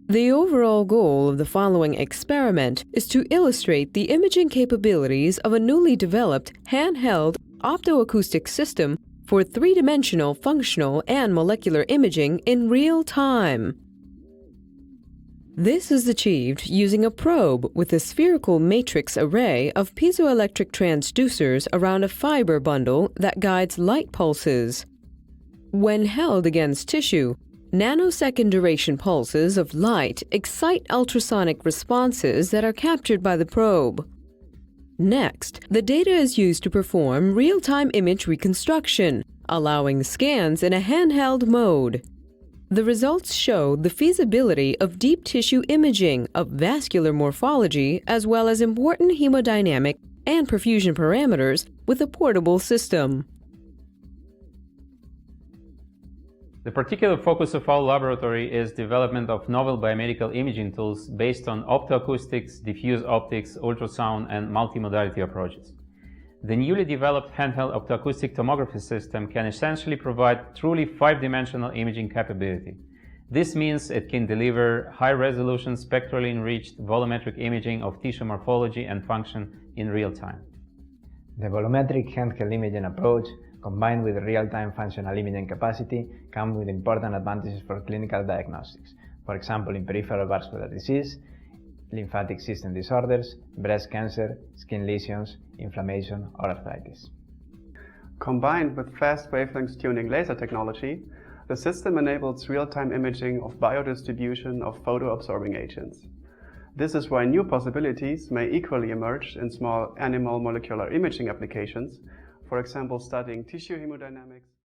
The overall goal of the following experiment is to illustrate the imaging capabilities of a newly developed handheld optoacoustic system for three-dimensional functional and molecular imaging in real time. This is achieved using a probe with a spherical matrix array of piezoelectric transducers around a fiber bundle that guides light pulses. When held against tissue, nanosecond duration pulses of light excite ultrasonic responses that are captured by the probe. Next, the data is used to perform real-time image reconstruction, allowing scans in a handheld mode. The results show the feasibility of deep tissue imaging of vascular morphology as well as important hemodynamic and perfusion parameters with a portable system. The particular focus of our laboratory is development of novel biomedical imaging tools based on optoacoustics, diffuse optics, ultrasound, and multimodality approaches. The newly developed handheld optoacoustic tomography system can essentially provide truly five-dimensional imaging capability. This means it can deliver high-resolution, spectrally enriched volumetric imaging of tissue morphology and function in real time. The volumetric handheld imaging approach, combined with real-time functional imaging capacity, come with important advantages for clinical diagnostics, for example in peripheral vascular disease, lymphatic system disorders, breast cancer, skin lesions, inflammation, or arthritis. Combined with fast wavelength tuning laser technology, the system enables real-time imaging of biodistribution of photoabsorbing agents. This is why new possibilities may equally emerge in small animal molecular imaging applications, for example studying tissue hemodynamics.